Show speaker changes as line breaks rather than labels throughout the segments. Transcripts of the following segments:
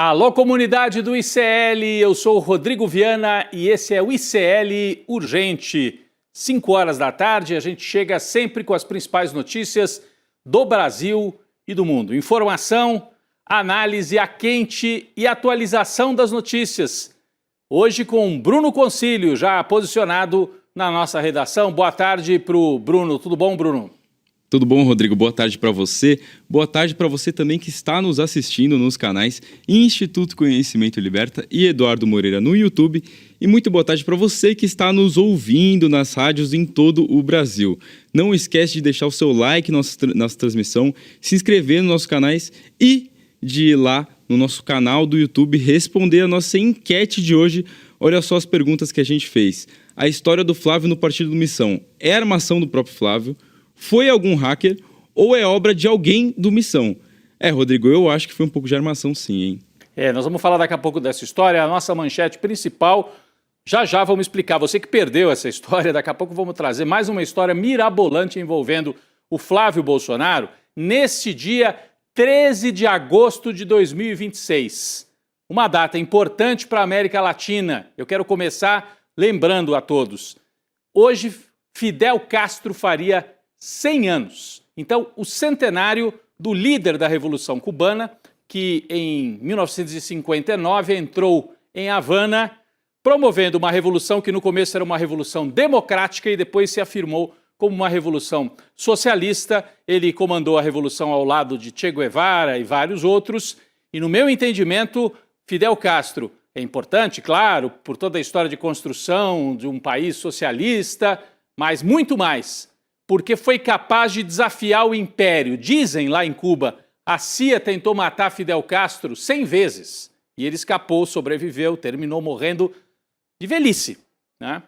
Alô, comunidade do ICL, eu sou o Rodrigo Viana e esse é o ICL Urgente. 5 horas da tarde, a gente chega sempre com as principais notícias do Brasil e do mundo. Informação, análise a quente e atualização das notícias. Hoje com Bruno Concílio, já posicionado na nossa redação. Boa tarde para o Bruno. Tudo bom, Bruno?
Tudo bom, Rodrigo? Boa tarde para você. Boa tarde para você também que está nos assistindo nos canais Instituto Conhecimento Liberta e Eduardo Moreira no YouTube. E muito boa tarde para você que está nos ouvindo nas rádios em todo o Brasil. Não esquece de deixar o seu like nossa transmissão, se inscrever nos nossos canais e de ir lá no nosso canal do YouTube responder a nossa enquete de hoje. Olha só as perguntas que a gente fez. A história do Flávio no Partido do Missão é armação do próprio Flávio? Foi algum hacker ou é obra de alguém do Missão? Rodrigo, eu acho que foi um pouco de armação sim, hein?
Nós vamos falar daqui a pouco dessa história, a nossa manchete principal. Já vamos explicar, você que perdeu essa história, daqui a pouco vamos trazer mais uma história mirabolante envolvendo o Flávio Bolsonaro, neste dia 13 de agosto de 2026. Uma data importante para a América Latina. Eu quero começar lembrando a todos. Hoje, Fidel Castro faria 100 anos. Então, o centenário do líder da Revolução Cubana, que em 1959 entrou em Havana, promovendo uma revolução que no começo era uma revolução democrática e depois se afirmou como uma revolução socialista. Ele comandou a revolução ao lado de Che Guevara e vários outros. E no meu entendimento, Fidel Castro é importante, claro, por toda a história de construção de um país socialista, mas muito mais, porque foi capaz de desafiar o império. Dizem lá em Cuba, a CIA tentou matar Fidel Castro 100 vezes. E ele escapou, sobreviveu, terminou morrendo de velhice, né?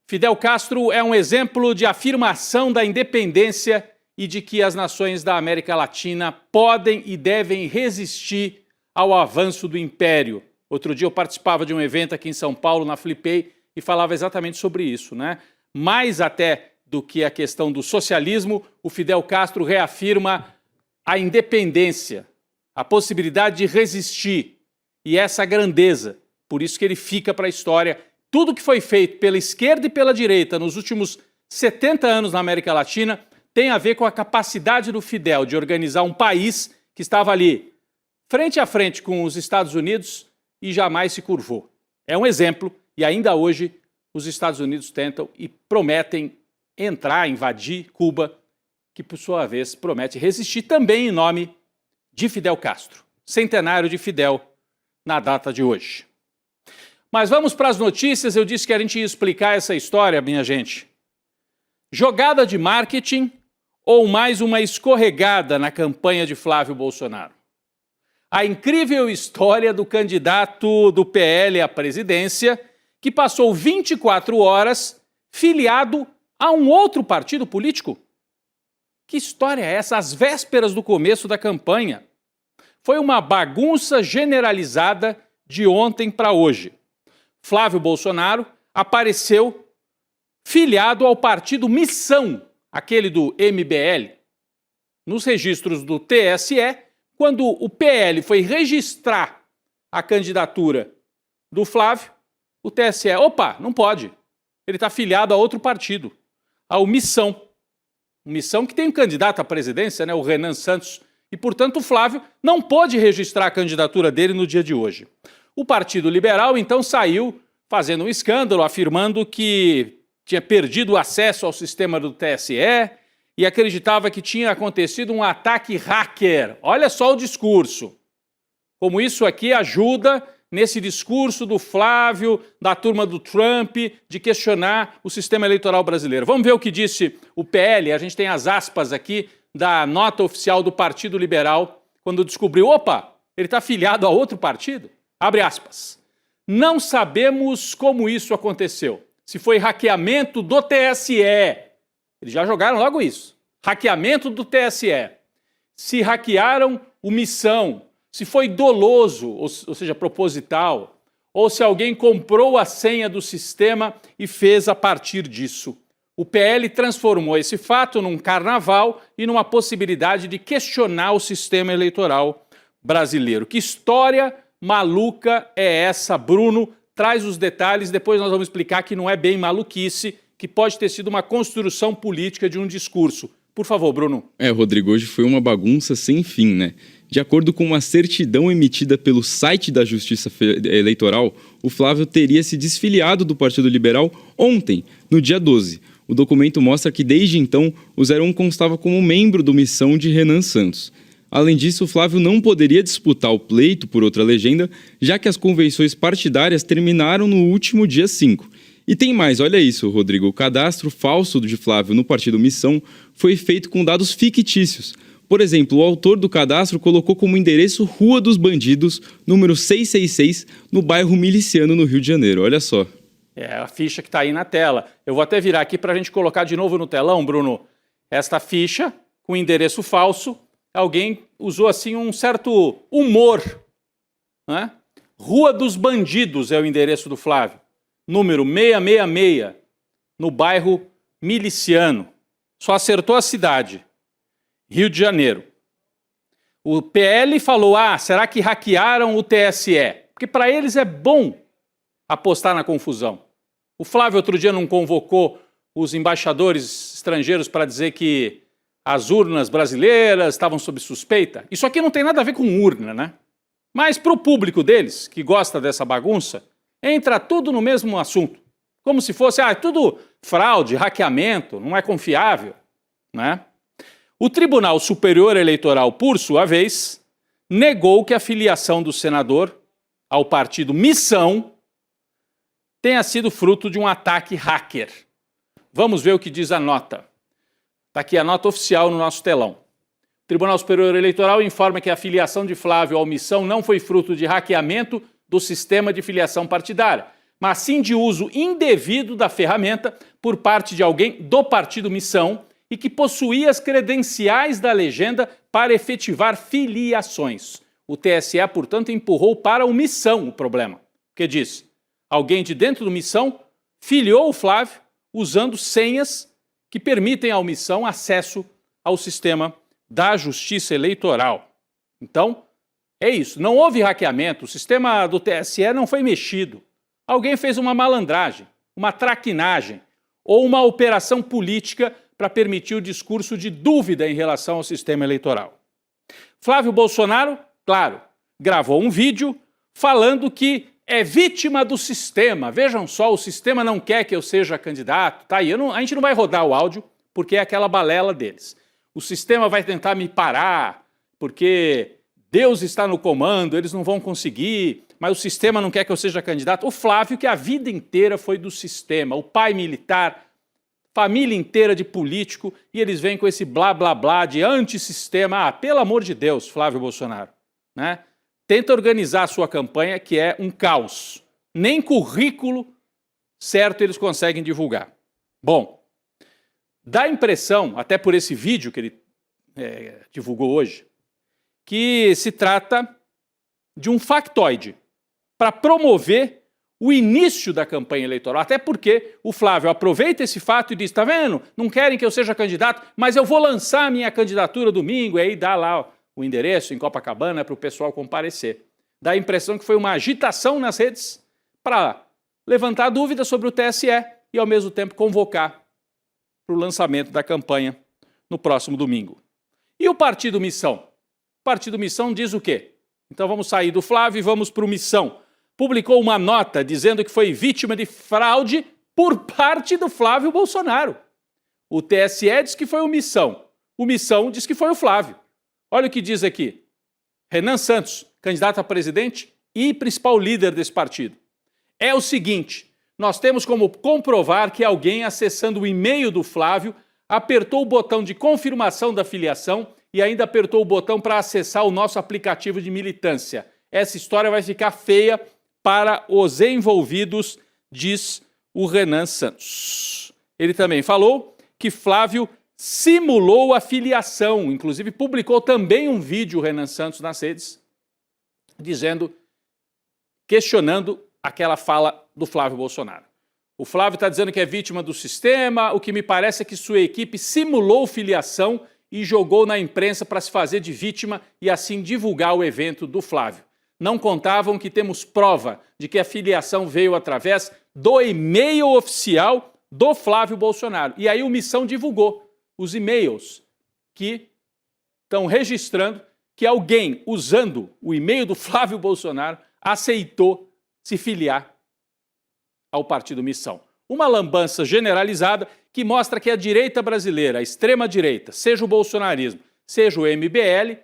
Fidel Castro é um exemplo de afirmação da independência e de que as nações da América Latina podem e devem resistir ao avanço do império. Outro dia eu participava de um evento aqui em São Paulo, na Flipei, e falava exatamente sobre isso, né? Mais até do que a questão do socialismo, o Fidel Castro reafirma a independência, a possibilidade de resistir e essa grandeza. Por isso que ele fica para a história. Tudo que foi feito pela esquerda e pela direita nos últimos 70 anos na América Latina tem a ver com a capacidade do Fidel de organizar um país que estava ali, frente a frente com os Estados Unidos e jamais se curvou. É um exemplo e ainda hoje os Estados Unidos tentam e prometem entrar, invadir Cuba, que por sua vez promete resistir também em nome de Fidel Castro. Centenário de Fidel na data de hoje. Mas vamos para as notícias. Eu disse que a gente ia explicar essa história, minha gente. Jogada de marketing ou mais uma escorregada na campanha de Flávio Bolsonaro? A incrível história do candidato do PL à presidência que passou 24 horas filiado a um outro partido político? Que história é essa? Às vésperas do começo da campanha. Foi uma bagunça generalizada de ontem para hoje. Flávio Bolsonaro apareceu filiado ao partido Missão, aquele do MBL. Nos registros do TSE, quando o PL foi registrar a candidatura do Flávio, o TSE, não pode. Ele está filiado a outro partido, ao Missão. Missão que tem um candidato à presidência, né, o Renan Santos, e, portanto, o Flávio não pôde registrar a candidatura dele no dia de hoje. O Partido Liberal, então, saiu fazendo um escândalo, afirmando que tinha perdido o acesso ao sistema do TSE e acreditava que tinha acontecido um ataque hacker. Olha só o discurso. Como isso aqui ajuda nesse discurso do Flávio, da turma do Trump, de questionar o sistema eleitoral brasileiro. Vamos ver o que disse o PL, a gente tem as aspas aqui da nota oficial do Partido Liberal, quando descobriu, ele está filiado a outro partido? Abre aspas. Não sabemos como isso aconteceu. Se foi hackeamento do TSE. Eles já jogaram logo isso. Hackeamento do TSE. Se hackearam o Missão. Se foi doloso, ou seja, proposital, ou se alguém comprou a senha do sistema e fez a partir disso. O PL transformou esse fato num carnaval e numa possibilidade de questionar o sistema eleitoral brasileiro. Que história maluca é essa, Bruno? Traz os detalhes, depois nós vamos explicar que não é bem maluquice, que pode ter sido uma construção política de um discurso. Por favor, Bruno.
Rodrigo, hoje foi uma bagunça sem fim, né? De acordo com uma certidão emitida pelo site da Justiça Eleitoral, o Flávio teria se desfiliado do Partido Liberal ontem, no dia 12. O documento mostra que desde então o 01 constava como membro do Missão de Renan Santos. Além disso, o Flávio não poderia disputar o pleito por outra legenda, já que as convenções partidárias terminaram no último dia 5. E tem mais, olha isso, Rodrigo. O cadastro falso de Flávio no Partido Missão foi feito com dados fictícios. Por exemplo, o autor do cadastro colocou como endereço Rua dos Bandidos, número 666, no bairro Miliciano, no Rio de Janeiro. Olha só.
É a ficha que está aí na tela. Eu vou até virar aqui para a gente colocar de novo no telão, Bruno. Esta ficha com endereço falso. Alguém usou assim um certo humor, né? Rua dos Bandidos é o endereço do Flávio, número 666, no bairro Miliciano. Só acertou a cidade, Rio de Janeiro. O PL falou, será que hackearam o TSE? Porque para eles é bom apostar na confusão. O Flávio outro dia não convocou os embaixadores estrangeiros para dizer que as urnas brasileiras estavam sob suspeita. Isso aqui não tem nada a ver com urna, né? Mas para o público deles, que gosta dessa bagunça, entra tudo no mesmo assunto. Como se fosse, é tudo fraude, hackeamento, não é confiável, né? O Tribunal Superior Eleitoral, por sua vez, negou que a filiação do senador ao partido Missão tenha sido fruto de um ataque hacker. Vamos ver o que diz a nota. Está aqui a nota oficial no nosso telão. O Tribunal Superior Eleitoral informa que a filiação de Flávio ao Missão não foi fruto de hackeamento do sistema de filiação partidária, mas sim de uso indevido da ferramenta por parte de alguém do partido Missão e que possuía as credenciais da legenda para efetivar filiações. O TSE, portanto, empurrou para o Missão o problema. Que diz, alguém de dentro do Missão filiou o Flávio usando senhas que permitem à Missão acesso ao sistema da Justiça Eleitoral. Então, é isso. Não houve hackeamento, o sistema do TSE não foi mexido. Alguém fez uma malandragem, uma traquinagem ou uma operação política para permitir o discurso de dúvida em relação ao sistema eleitoral. Flávio Bolsonaro, claro, gravou um vídeo falando que é vítima do sistema. Vejam só, o sistema não quer que eu seja candidato. Tá aí, a gente não vai rodar o áudio, porque é aquela balela deles. O sistema vai tentar me parar, porque Deus está no comando, eles não vão conseguir, mas o sistema não quer que eu seja candidato. O Flávio, que a vida inteira foi do sistema, o pai militar, família inteira de político, e eles vêm com esse blá blá blá de antissistema. Pelo amor de Deus, Flávio Bolsonaro, né? Tenta organizar a sua campanha, que é um caos. Nem currículo certo eles conseguem divulgar. Bom, dá a impressão, até por esse vídeo que ele divulgou hoje, que se trata de um factoide para promover o início da campanha eleitoral. Até porque o Flávio aproveita esse fato e diz, tá vendo? Não querem que eu seja candidato, mas eu vou lançar a minha candidatura domingo, e aí dá lá o endereço em Copacabana para o pessoal comparecer. Dá a impressão que foi uma agitação nas redes para levantar dúvidas sobre o TSE e, ao mesmo tempo, convocar para o lançamento da campanha no próximo domingo. E o Partido Missão? O Partido Missão diz o quê? Então vamos sair do Flávio e vamos para o Missão. Publicou uma nota dizendo que foi vítima de fraude por parte do Flávio Bolsonaro. O TSE diz que foi o Missão. O Missão diz que foi o Flávio. Olha o que diz aqui. Renan Santos, candidato a presidente e principal líder desse partido. É o seguinte, nós temos como comprovar que alguém acessando o e-mail do Flávio apertou o botão de confirmação da filiação e ainda apertou o botão para acessar o nosso aplicativo de militância. Essa história vai ficar feia para os envolvidos, diz o Renan Santos. Ele também falou que Flávio simulou a filiação, inclusive publicou também um vídeo, o Renan Santos, nas redes, questionando aquela fala do Flávio Bolsonaro. O Flávio está dizendo que é vítima do sistema, o que me parece é que sua equipe simulou filiação e jogou na imprensa para se fazer de vítima e assim divulgar o evento do Flávio. não contavam que temos prova de que a filiação veio através do e-mail oficial do Flávio Bolsonaro. E aí o Missão divulgou os e-mails que estão registrando que alguém, usando o e-mail do Flávio Bolsonaro, aceitou se filiar ao Partido Missão. Uma lambança generalizada que mostra que a direita brasileira, a extrema-direita, seja o bolsonarismo, seja o MBL,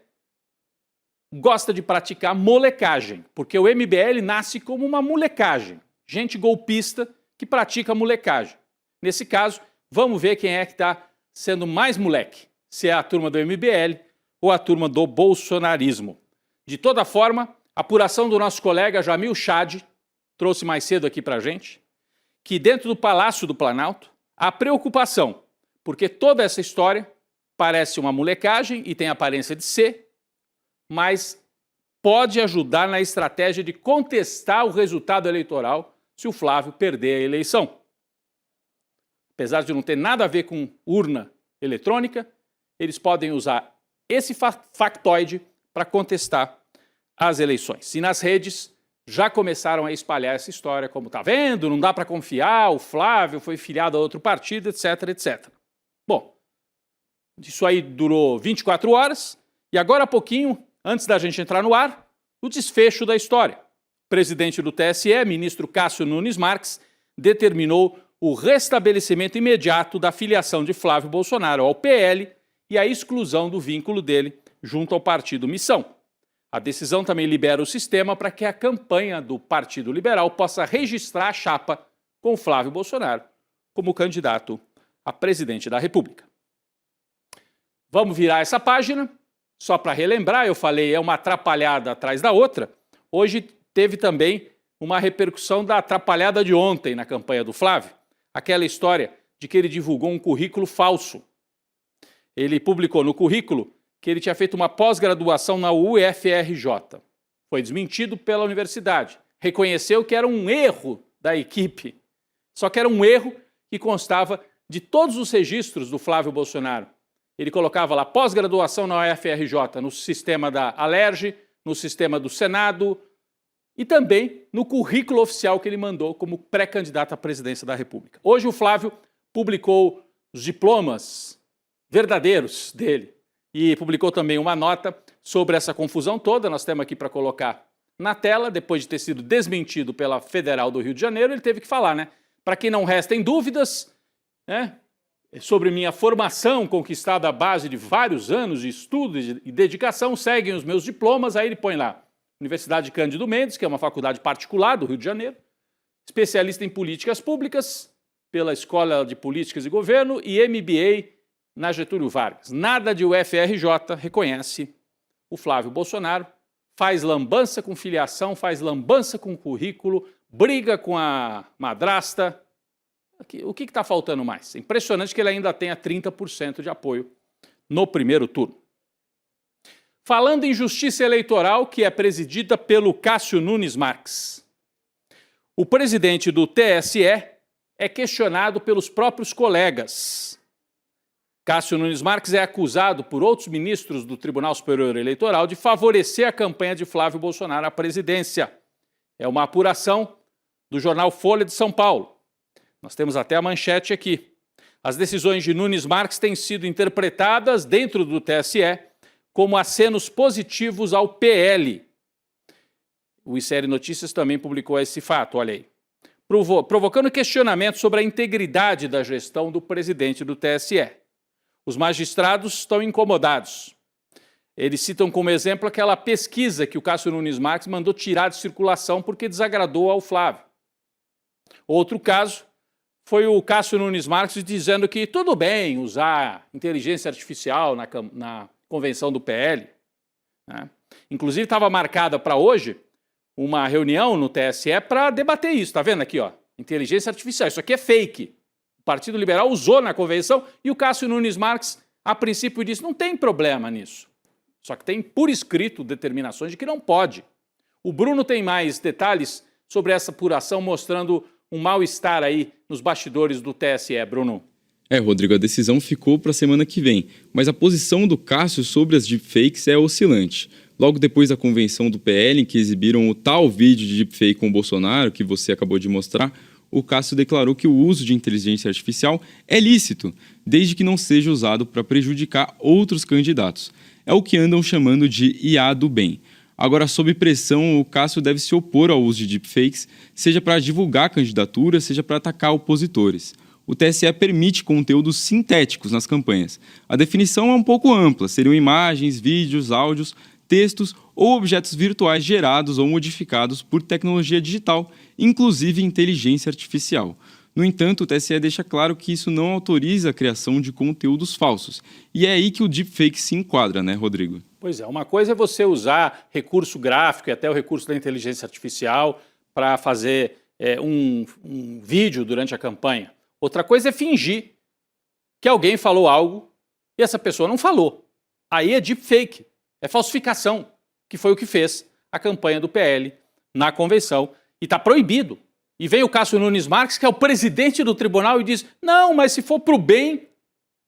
gosta de praticar molecagem, porque o MBL nasce como uma molecagem, gente golpista que pratica molecagem. Nesse caso, vamos ver quem é que está sendo mais moleque, se é a turma do MBL ou a turma do bolsonarismo. De toda forma, a apuração do nosso colega Jamil Chad trouxe mais cedo aqui para a gente que dentro do Palácio do Planalto há preocupação, porque toda essa história parece uma molecagem e tem a aparência de ser, mas pode ajudar na estratégia de contestar o resultado eleitoral se o Flávio perder a eleição. Apesar de não ter nada a ver com urna eletrônica, eles podem usar esse factoide para contestar as eleições. E nas redes já começaram a espalhar essa história, como tá vendo, não dá para confiar, o Flávio foi filiado a outro partido, etc, etc. Bom, isso aí durou 24 horas e agora há pouquinho, antes da gente entrar no ar, o desfecho da história. O presidente do TSE, ministro Cássio Nunes Marques, determinou o restabelecimento imediato da filiação de Flávio Bolsonaro ao PL e a exclusão do vínculo dele junto ao Partido Missão. A decisão também libera o sistema para que a campanha do Partido Liberal possa registrar a chapa com Flávio Bolsonaro como candidato a presidente da República. Vamos virar essa página. Só para relembrar, eu falei, é uma atrapalhada atrás da outra. Hoje teve também uma repercussão da atrapalhada de ontem na campanha do Flávio. Aquela história de que ele divulgou um currículo falso. Ele publicou no currículo que ele tinha feito uma pós-graduação na UFRJ. Foi desmentido pela universidade. Reconheceu que era um erro da equipe. Só que era um erro que constava de todos os registros do Flávio Bolsonaro. Ele colocava lá pós-graduação na UFRJ, no sistema da Alerj, no sistema do Senado e também no currículo oficial que ele mandou como pré-candidato à presidência da República. Hoje o Flávio publicou os diplomas verdadeiros dele e publicou também uma nota sobre essa confusão toda. Nós temos aqui para colocar na tela, depois de ter sido desmentido pela Federal do Rio de Janeiro, ele teve que falar, né? Para que não restem dúvidas, né? Sobre minha formação conquistada à base de vários anos de estudo e dedicação, seguem os meus diplomas, aí ele põe lá, Universidade Cândido Mendes, que é uma faculdade particular do Rio de Janeiro, especialista em políticas públicas pela Escola de Políticas e Governo e MBA na Getúlio Vargas. Nada de UFRJ reconhece o Flávio Bolsonaro, faz lambança com filiação, faz lambança com currículo, briga com a madrasta. O que está faltando mais? É impressionante que ele ainda tenha 30% de apoio no primeiro turno. Falando em justiça eleitoral, que é presidida pelo Cássio Nunes Marques. O presidente do TSE é questionado pelos próprios colegas. Cássio Nunes Marques é acusado por outros ministros do Tribunal Superior Eleitoral de favorecer a campanha de Flávio Bolsonaro à presidência. É uma apuração do jornal Folha de São Paulo. Nós temos até a manchete aqui. As decisões de Nunes Marques têm sido interpretadas dentro do TSE como acenos positivos ao PL. O ICL Notícias também publicou esse fato, olha aí. Provocando questionamento sobre a integridade da gestão do presidente do TSE. Os magistrados estão incomodados. Eles citam como exemplo aquela pesquisa que o Cássio Nunes Marques mandou tirar de circulação porque desagradou ao Flávio. Outro caso foi o Cássio Nunes Marques dizendo que tudo bem usar inteligência artificial na convenção do PL. Né? Inclusive estava marcada para hoje uma reunião no TSE para debater isso. Está vendo aqui, ó? Inteligência artificial. Isso aqui é fake. O Partido Liberal usou na convenção e o Cássio Nunes Marques, a princípio, disse não tem problema nisso. Só que tem por escrito determinações de que não pode. O Bruno tem mais detalhes sobre essa apuração, mostrando um mal-estar aí nos bastidores do TSE, Bruno.
Rodrigo, a decisão ficou para a semana que vem, mas a posição do Cássio sobre as deepfakes é oscilante. logo depois da convenção do PL, em que exibiram o tal vídeo de deepfake com o Bolsonaro, que você acabou de mostrar, o Cássio declarou que o uso de inteligência artificial é lícito, desde que não seja usado para prejudicar outros candidatos. É o que andam chamando de IA do bem. Agora, sob pressão, o Cássio deve se opor ao uso de deepfakes, seja para divulgar candidaturas, seja para atacar opositores. O TSE permite conteúdos sintéticos nas campanhas. A definição é um pouco ampla, seriam imagens, vídeos, áudios, textos ou objetos virtuais gerados ou modificados por tecnologia digital, inclusive inteligência artificial. No entanto, o TSE deixa claro que isso não autoriza a criação de conteúdos falsos. E é aí que o deepfake se enquadra, né, Rodrigo?
Pois é, uma coisa é você usar recurso gráfico e até o recurso da inteligência artificial para fazer um vídeo durante a campanha. Outra coisa é fingir que alguém falou algo e essa pessoa não falou. Aí é deepfake, é falsificação, que foi o que fez a campanha do PL na convenção e está proibido. E vem o Cássio Nunes Marques, que é o presidente do tribunal, e diz, não, mas se for para o bem,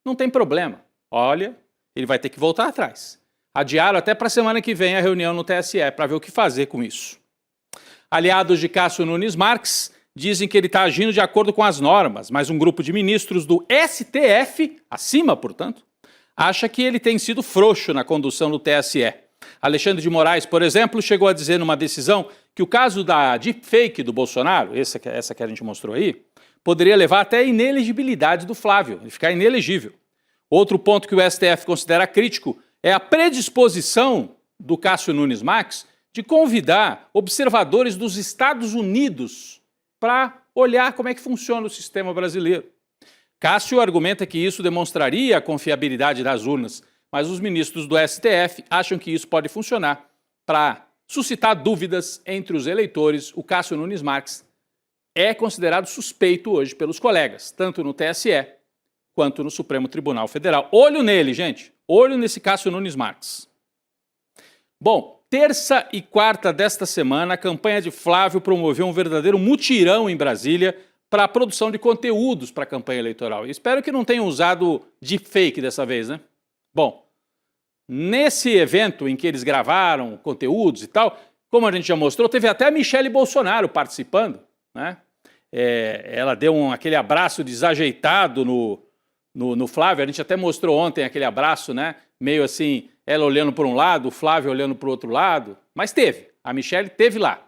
não tem problema. Olha, ele vai ter que voltar atrás. Adiaram até para a semana que vem a reunião no TSE para ver o que fazer com isso. Aliados de Cássio Nunes Marques dizem que ele está agindo de acordo com as normas, mas um grupo de ministros do STF, acima, portanto, acha que ele tem sido frouxo na condução do TSE. Alexandre de Moraes, por exemplo, chegou a dizer numa decisão que o caso da deepfake do Bolsonaro, essa que a gente mostrou aí, poderia levar até a inelegibilidade do Flávio, ele ficar inelegível. Outro ponto que o STF considera crítico é a predisposição do Cássio Nunes Marques de convidar observadores dos Estados Unidos para olhar como é que funciona o sistema brasileiro. Cássio argumenta que isso demonstraria a confiabilidade das urnas, mas os ministros do STF acham que isso pode funcionar para suscitar dúvidas entre os eleitores. O Cássio Nunes Marques é considerado suspeito hoje pelos colegas, tanto no TSE quanto no Supremo Tribunal Federal. Olho nele, gente. Olho nesse Cássio Nunes Marques. Bom, terça e quarta desta semana, a campanha de Flávio promoveu um verdadeiro mutirão em Brasília para a produção de conteúdos para a campanha eleitoral. Espero que não tenham usado deepfake dessa vez, né? Bom, nesse evento em que eles gravaram conteúdos e tal, como a gente já mostrou, teve até a Michele Bolsonaro participando, né? Ela deu aquele abraço desajeitado no Flávio, a gente até mostrou ontem aquele abraço, né? Meio assim, ela olhando para um lado, o Flávio olhando para o outro lado, mas teve, a Michele teve lá.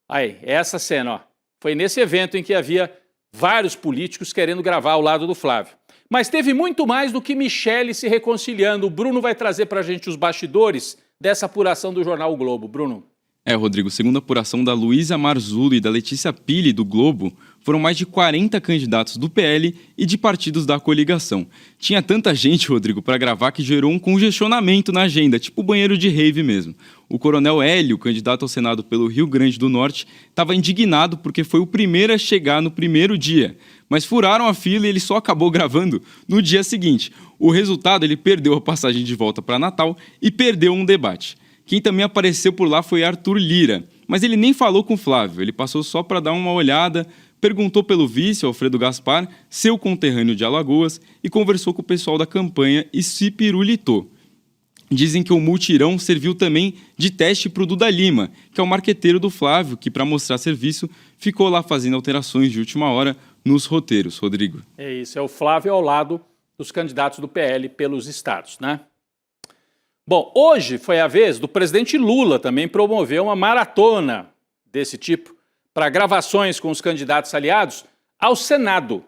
Aí, essa cena, ó, foi nesse evento em que havia vários políticos querendo gravar ao lado do Flávio. Mas teve muito mais do que Michele se reconciliando. O Bruno vai trazer para a gente os bastidores dessa apuração do jornal O Globo. Bruno.
Rodrigo, segundo a apuração da Luísa Marzullo e da Letícia Pili, do Globo, foram mais de 40 candidatos do PL e de partidos da coligação. Tinha tanta gente, Rodrigo, para gravar que gerou um congestionamento na agenda, tipo banheiro de rave mesmo. O coronel Hélio, candidato ao Senado pelo Rio Grande do Norte, estava indignado porque foi o primeiro a chegar no primeiro dia. Mas furaram a fila e ele só acabou gravando no dia seguinte. O resultado, ele perdeu a passagem de volta para Natal e perdeu um debate. Quem também apareceu por lá foi Arthur Lira, mas ele nem falou com Flávio, ele passou só para dar uma olhada, perguntou pelo vice, Alfredo Gaspar, seu conterrâneo de Alagoas, e conversou com o pessoal da campanha e se pirulitou. Dizem que o multirão serviu também de teste para o Duda Lima, que é o marqueteiro do Flávio, que para mostrar serviço ficou lá fazendo alterações de última hora nos roteiros, Rodrigo.
É isso, é o Flávio ao lado dos candidatos do PL pelos estados, né? Bom, hoje foi a vez do presidente Lula também promover uma maratona desse tipo para gravações com os candidatos aliados ao Senado.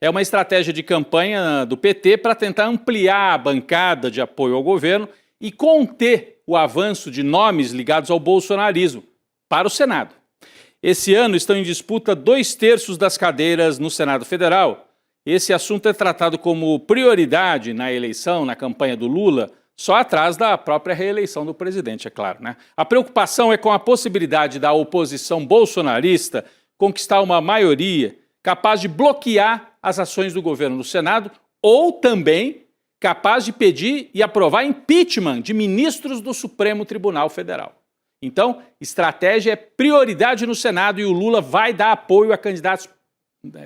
É uma estratégia de campanha do PT para tentar ampliar a bancada de apoio ao governo e conter o avanço de nomes ligados ao bolsonarismo para o Senado. Esse ano estão em disputa 2/3 das cadeiras no Senado Federal. Esse assunto é tratado como prioridade na eleição, na campanha do Lula, só atrás da própria reeleição do presidente, é claro, né? A preocupação é com a possibilidade da oposição bolsonarista conquistar uma maioria capaz de bloquear as ações do governo no Senado ou também capaz de pedir e aprovar impeachment de ministros do Supremo Tribunal Federal. Então, estratégia é prioridade no Senado e o Lula vai dar apoio a candidatos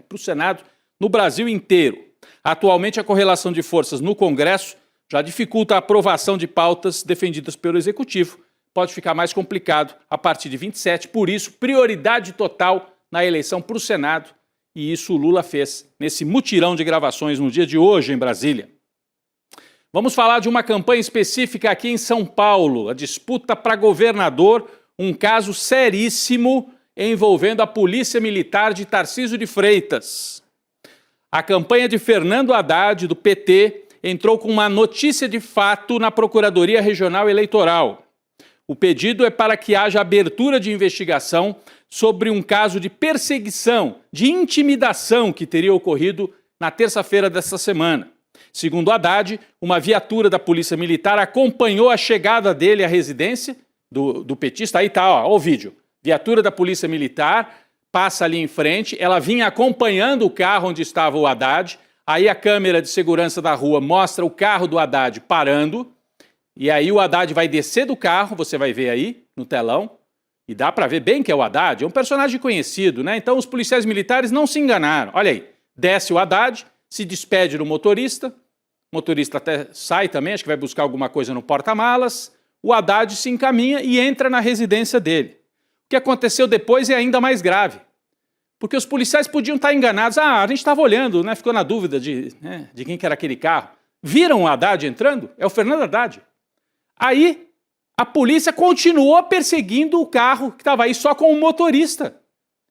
para o Senado no Brasil inteiro. Atualmente, a correlação de forças no Congresso já dificulta a aprovação de pautas defendidas pelo Executivo. Pode ficar mais complicado a partir de 27, por isso, prioridade total na eleição para o Senado. E isso o Lula fez nesse mutirão de gravações no dia de hoje em Brasília. Vamos falar de uma campanha específica aqui em São Paulo, a disputa para governador, um caso seríssimo envolvendo a Polícia Militar de Tarcísio de Freitas. A campanha de Fernando Haddad, do PT, entrou com uma notícia de fato na Procuradoria Regional Eleitoral. O pedido é para que haja abertura de investigação sobre um caso de perseguição, de intimidação que teria ocorrido na terça-feira desta semana. Segundo Haddad, uma viatura da Polícia Militar acompanhou a chegada dele à residência do petista. Aí tá, ó o vídeo. Viatura da Polícia Militar passa ali em frente, ela vinha acompanhando o carro onde estava o Haddad. Aí a câmera de segurança da rua mostra o carro do Haddad parando. E aí o Haddad vai descer do carro, você vai ver aí no telão. E dá para ver bem que é o Haddad, é um personagem conhecido, né? Então os policiais militares não se enganaram. Olha aí, desce o Haddad, se despede do motorista, o motorista até sai também, acho que vai buscar alguma coisa no porta-malas, o Haddad se encaminha e entra na residência dele. O que aconteceu depois é ainda mais grave, porque os policiais podiam estar enganados. A gente estava olhando, né? Ficou na dúvida de quem que era aquele carro. Viram o Haddad entrando? É o Fernando Haddad. Aí a polícia continuou perseguindo o carro que estava aí só com o motorista.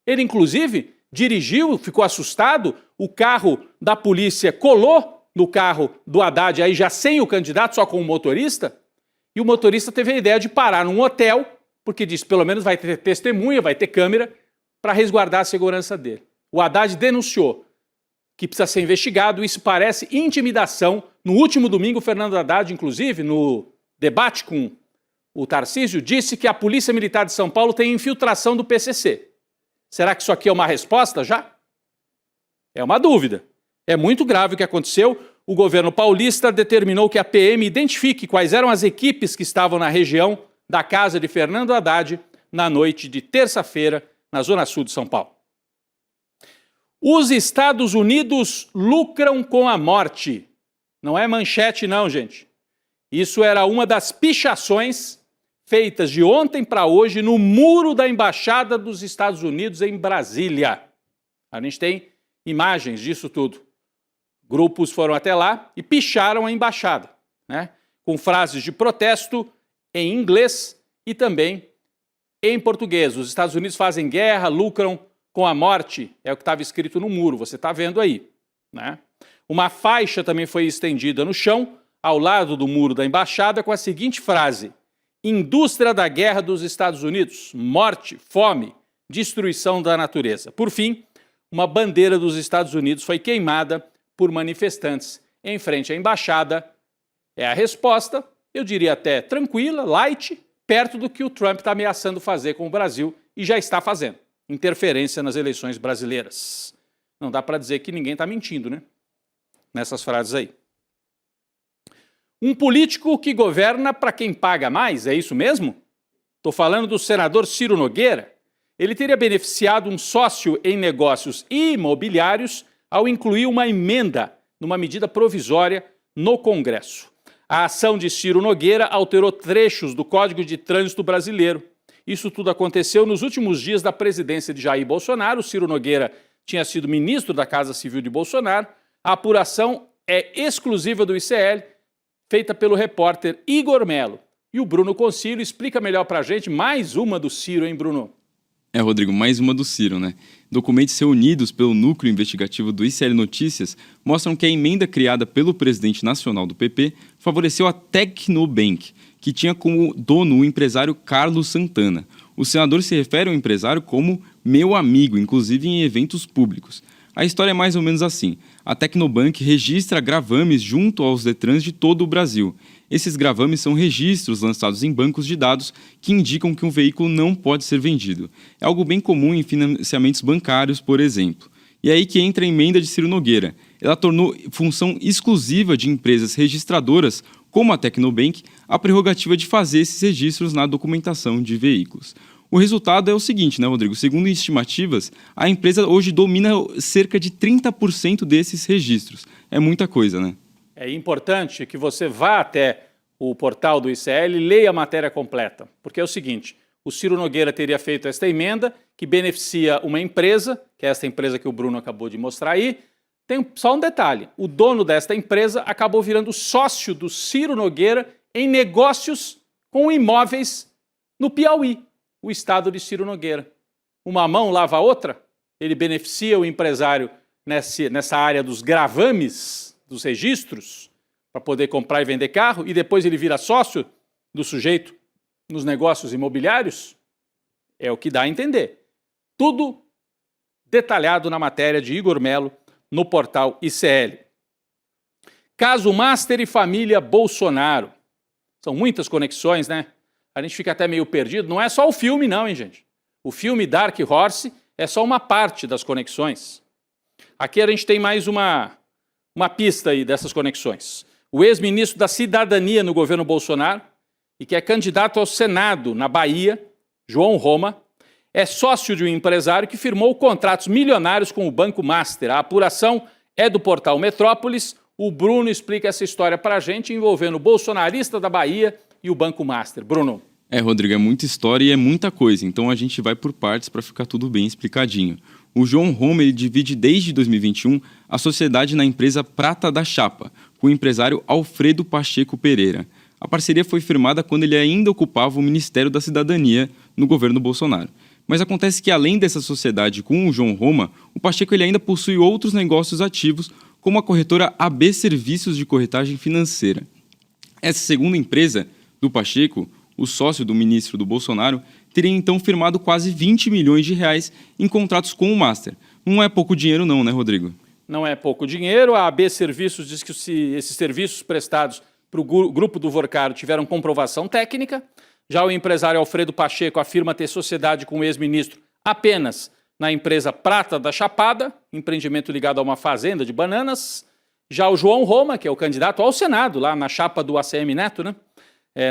Ele, inclusive, dirigiu, ficou assustado, o carro da polícia colou no carro do Haddad, aí já sem o candidato, só com o motorista, e o motorista teve a ideia de parar num hotel, porque disse, pelo menos vai ter testemunha, vai ter câmera, para resguardar a segurança dele. O Haddad denunciou que precisa ser investigado, isso parece intimidação. No último domingo, o Fernando Haddad, inclusive, no debate com o Tarcísio, disse que a Polícia Militar de São Paulo tem infiltração do PCC. Será que isso aqui é uma resposta já? É uma dúvida. É muito grave o que aconteceu. O governo paulista determinou que a PM identifique quais eram as equipes que estavam na região da casa de Fernando Haddad na noite de terça-feira, na Zona Sul de São Paulo. Os Estados Unidos lucram com a morte. Não é manchete não, gente. Isso era uma das pichações feitas de ontem para hoje no muro da Embaixada dos Estados Unidos em Brasília. A gente tem imagens disso tudo. Grupos foram até lá e picharam a embaixada, né? Com frases de protesto em inglês e também em português. Os Estados Unidos fazem guerra, lucram com a morte, é o que estava escrito no muro, você está vendo aí, né? Uma faixa também foi estendida no chão, ao lado do muro da embaixada, com a seguinte frase: indústria da guerra dos Estados Unidos, morte, fome, destruição da natureza. Por fim, uma bandeira dos Estados Unidos foi queimada por manifestantes em frente à embaixada. É a resposta, eu diria até tranquila, light, perto do que o Trump está ameaçando fazer com o Brasil e já está fazendo. Interferência nas eleições brasileiras. Não dá para dizer que ninguém está mentindo, né? Nessas frases aí. Um político que governa para quem paga mais, é isso mesmo? Estou falando do senador Ciro Nogueira. Ele teria beneficiado um sócio em negócios imobiliários ao incluir uma emenda numa medida provisória no Congresso. A ação de Ciro Nogueira alterou trechos do Código de Trânsito brasileiro. Isso tudo aconteceu nos últimos dias da presidência de Jair Bolsonaro. O Ciro Nogueira tinha sido ministro da Casa Civil de Bolsonaro. A apuração é exclusiva do ICL, feita pelo repórter Igor Melo. E o Bruno Concílio explica melhor para a gente mais uma do Ciro, hein, Bruno?
Rodrigo, mais uma do Ciro, né? Documentos reunidos pelo núcleo investigativo do ICL Notícias mostram que a emenda criada pelo presidente nacional do PP favoreceu a Tecnobank, que tinha como dono o empresário Carlos Santana. O senador se refere ao empresário como meu amigo, inclusive em eventos públicos. A história é mais ou menos assim. A Tecnobank registra gravames junto aos Detrans de todo o Brasil. Esses gravames são registros lançados em bancos de dados que indicam que um veículo não pode ser vendido. É algo bem comum em financiamentos bancários, por exemplo. E é aí que entra a emenda de Ciro Nogueira. Ela tornou função exclusiva de empresas registradoras, como a Tecnobank, a prerrogativa de fazer esses registros na documentação de veículos. O resultado é o seguinte, né, Rodrigo? Segundo estimativas, a empresa hoje domina cerca de 30% desses registros. É muita coisa, né?
é importante que você vá até o portal do ICL e leia a matéria completa, porque é o seguinte, o Ciro Nogueira teria feito esta emenda que beneficia uma empresa, que é esta empresa que o Bruno acabou de mostrar aí. Tem só um detalhe, o dono desta empresa acabou virando sócio do Ciro Nogueira em negócios com imóveis no Piauí, o estado de Ciro Nogueira. Uma mão lava a outra, ele beneficia o empresário nessa área dos gravames, dos registros, para poder comprar e vender carro, e depois ele vira sócio do sujeito nos negócios imobiliários? É o que dá a entender. Tudo detalhado na matéria de Igor Melo no portal ICL. Caso Master e família Bolsonaro. São muitas conexões, né? A gente fica até meio perdido. Não é só o filme não, hein, gente? O filme Dark Horse é só uma parte das conexões. Aqui a gente tem mais uma pista aí dessas conexões. O ex-ministro da Cidadania no governo Bolsonaro e que é candidato ao Senado na Bahia, João Roma, é sócio de um empresário que firmou contratos milionários com o Banco Master. A apuração é do portal Metrópolis. O Bruno explica essa história para a gente, envolvendo o bolsonarista da Bahia e o Banco Master. Bruno.
Rodrigo, é muita história e é muita coisa, então a gente vai por partes para ficar tudo bem explicadinho. O João Roma ele divide desde 2021 a sociedade na empresa Prata da Chapa, com o empresário Alfredo Pacheco Pereira. A parceria foi firmada quando ele ainda ocupava o Ministério da Cidadania no governo Bolsonaro. Mas acontece que, além dessa sociedade com o João Roma, o Pacheco ele ainda possui outros negócios ativos, como a corretora AB Serviços de Corretagem Financeira. Essa segunda empresa do Pacheco, o sócio do ministro do Bolsonaro, teria então firmado quase 20 milhões de reais em contratos com o Master. Não é pouco dinheiro não, né, Rodrigo?
Não é pouco dinheiro. A AB Serviços diz que esses serviços prestados para o grupo do Vorcaro tiveram comprovação técnica. Já o empresário Alfredo Pacheco afirma ter sociedade com o ex-ministro apenas na empresa Prata da Chapada, empreendimento ligado a uma fazenda de bananas. Já o João Roma, que é o candidato ao Senado, lá na chapa do ACM Neto, né?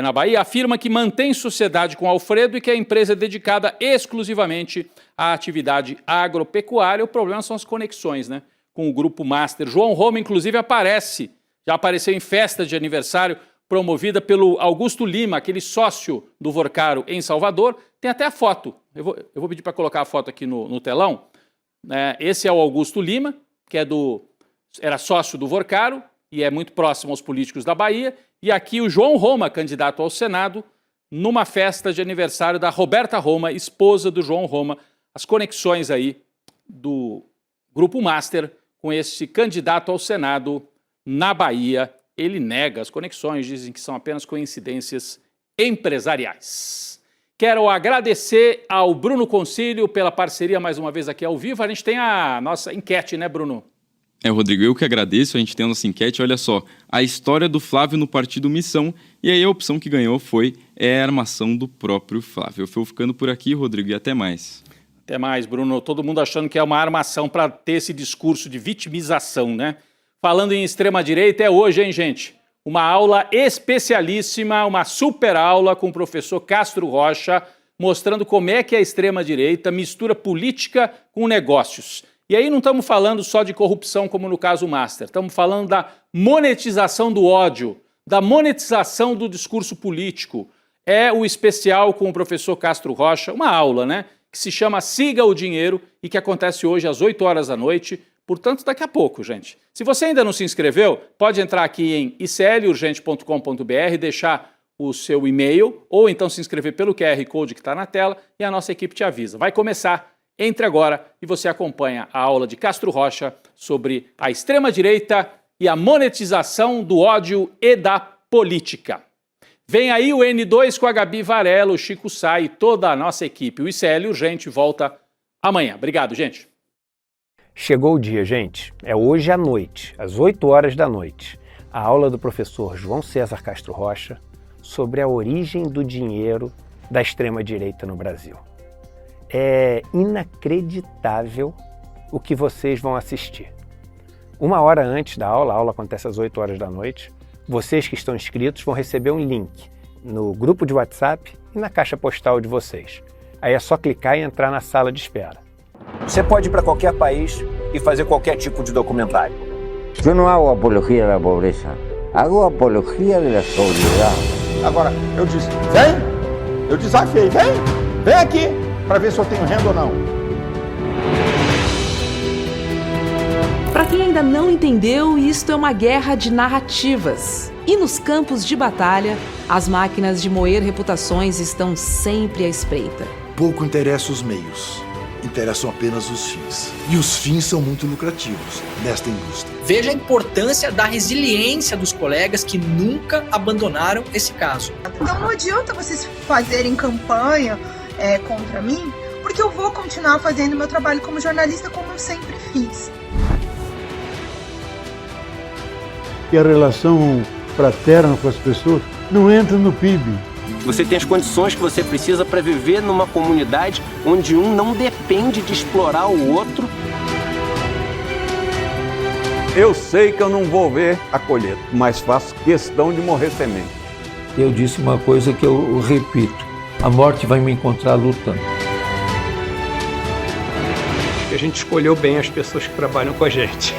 Na Bahia, afirma que mantém sociedade com Alfredo e que a empresa é dedicada exclusivamente à atividade agropecuária. O problema são as conexões, né, com o Grupo Master. João Roma, inclusive, já apareceu em festa de aniversário promovida pelo Augusto Lima, aquele sócio do Vorcaro em Salvador. Tem até a foto. Eu vou pedir para colocar a foto aqui no telão. Esse é o Augusto Lima, que era sócio do Vorcaro e é muito próximo aos políticos da Bahia. E aqui o João Roma, candidato ao Senado, numa festa de aniversário da Roberta Roma, esposa do João Roma. As conexões aí do Grupo Master com esse candidato ao Senado na Bahia. Ele nega as conexões, dizem que são apenas coincidências empresariais. Quero agradecer ao Bruno Concílio pela parceria mais uma vez aqui ao vivo. A gente tem a nossa enquete, né, Bruno?
Rodrigo, eu que agradeço, a gente tem a nossa enquete, olha só, a história do Flávio no Partido Missão, e aí a opção que ganhou foi a armação do próprio Flávio. Eu vou ficando por aqui, Rodrigo, e até mais.
Até mais, Bruno. Todo mundo achando que é uma armação para ter esse discurso de vitimização, né? Falando em extrema-direita, é hoje, hein, gente? Uma aula especialíssima, uma super aula com o professor Castro Rocha, mostrando como é que a extrema-direita mistura política com negócios. E aí não estamos falando só de corrupção, como no caso Master, estamos falando da monetização do ódio, da monetização do discurso político. É o especial com o professor Castro Rocha, uma aula, né, que se chama Siga o Dinheiro e que acontece hoje às 8 horas da noite, portanto daqui a pouco, gente. Se você ainda não se inscreveu, pode entrar aqui em iclurgente.com.br, deixar o seu e-mail ou então se inscrever pelo QR Code que está na tela e a nossa equipe te avisa. Vai começar. Entre agora e você acompanha a aula de Castro Rocha sobre a extrema-direita e a monetização do ódio e da política. Vem aí o N2 com a Gabi Varela, o Chico Sá e toda a nossa equipe. O ICL Urgente volta amanhã. Obrigado, gente.
Chegou o dia, gente. É hoje à noite, às 8 horas da noite. A aula do professor João César Castro Rocha sobre a origem do dinheiro da extrema-direita no Brasil. É inacreditável o que vocês vão assistir. Uma hora antes da aula, a aula acontece às 8 horas da noite, vocês que estão inscritos vão receber um link no grupo de WhatsApp e na caixa postal de vocês. Aí é só clicar e entrar na sala de espera.
Você pode ir para qualquer país e fazer qualquer tipo de documentário. Yo no hago apología de la pobreza, hago apología de la sobriedad.
Agora, eu disse, vem, eu desafiei, vem aqui, para ver se eu tenho renda ou não.
Para quem ainda não entendeu, isto é uma guerra de narrativas. E nos campos de batalha, as máquinas de moer reputações estão sempre à espreita.
Pouco interessa os meios, interessam apenas os fins. E os fins são muito lucrativos nesta indústria.
Veja a importância da resiliência dos colegas que nunca abandonaram esse caso.
Então não adianta vocês fazerem campanha contra mim, porque eu vou continuar fazendo meu trabalho como jornalista como eu sempre fiz.
E a relação fraterna com as pessoas não entra no PIB.
Você tem as condições que você precisa para viver numa comunidade onde um não depende de explorar o outro.
Eu sei que eu não vou ver a colheita, mas faço questão de morrer semente.
Eu disse uma coisa que eu repito: a morte vai me encontrar lutando.
A gente escolheu bem as pessoas que trabalham com a gente.